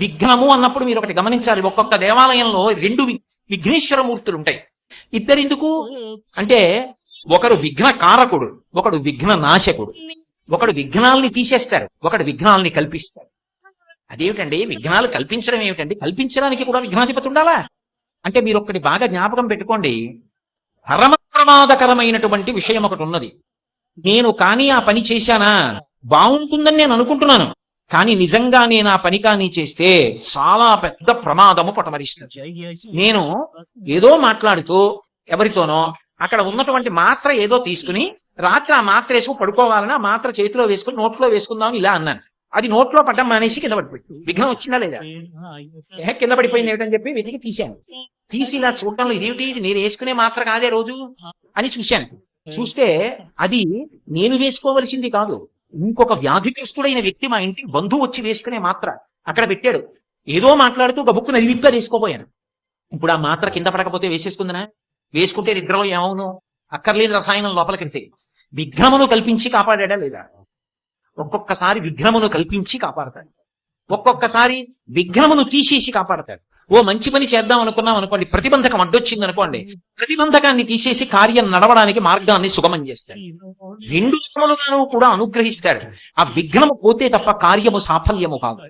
విఘ్నము అన్నప్పుడు మీరు ఒకటి గమనించాలి, ఒక్కొక్క దేవాలయంలో రెండు విఘ్నేశ్వర మూర్తులు ఉంటాయి. ఇద్దరెందుకు అంటే, ఒకడు విఘ్న కారకుడు, ఒకడు విఘ్న నాశకుడు. ఒకడు విఘ్నాల్ని తీసేస్తారు, ఒకడు విఘ్నాల్ని కల్పిస్తాడు. అదేమిటండి విఘ్నాలు కల్పించడం ఏమిటండి? కల్పించడానికి కూడా విఘ్నాధిపతి ఉండాలా? అంటే మీరు ఒక్కటి బాగా జ్ఞాపకం పెట్టుకోండి, పరమ ప్రమాదకరమైనటువంటి విషయం ఒకటి ఉన్నది. నేను కానీ ఆ పని చేశానా బాగుంటుందని నేను అనుకుంటున్నాను, కానీ నిజంగా నేను ఆ పని కానీ చేస్తే చాలా పెద్ద ప్రమాదము పటమరిస్తుంది. నేను ఏదో మాట్లాడుతూ ఎవరితోనో అక్కడ ఉన్నటువంటి మాత్ర ఏదో తీసుకుని రాత్రి ఆ మాత్ర వేసుకుని పడుకోవాలని ఆ మాత్ర చేతిలో వేసుకుని నోట్లో వేసుకుందామని ఇలా అన్నాను. అది నోట్లో పడ్డం మానేసి కింద పడిపోయింది. విఘ్నం వచ్చిందా లేదా? కింద పడిపోయింది ఏమిటని చెప్పి వెతికి తీశాను. తీసి ఇలా చూడటంలో ఇదేమిటి, ఇది నేను వేసుకునే మాత్ర కాదే రోజు అని చూశాను. చూస్తే అది నేను వేసుకోవలసింది కాదు, ఇంకొక వ్యాధిగ్రస్తుడైన వ్యక్తి మా ఇంటికి బంధువు వచ్చి వేసుకునే మాత్ర అక్కడ పెట్టాడు. ఏదో మాట్లాడుతూ గబుక్కున అది విప్పి వేసుకోపోయాను. ఇప్పుడు ఆ మాత్ర కింద పడకపోతే వేసేసుకుందనా? వేసుకుంటే నిద్రలో ఏమవును? అక్కర్లేని రసాయనం లోపలికంటే. విఘ్నమును కల్పించి కాపాడా లేదా? ఒక్కొక్కసారి విఘ్నమును కల్పించి కాపాడతాడు, ఒక్కొక్కసారి విఘ్నమును తీసేసి కాపాడతాడు. ఓ మంచి పని చేద్దాం అనుకున్నాం అనుకోండి, ప్రతిబంధకం అడ్డొచ్చింది అనుకోండి, ప్రతిబంధకాన్ని తీసేసి కార్యం నడవడానికి మార్గాన్ని సుగమం చేస్తాడు. రెండు రకములుగాను కూడా అనుగ్రహిస్తాడు. ఆ విఘ్నము పోతే తప్ప కార్యము సాఫల్యము కాదు.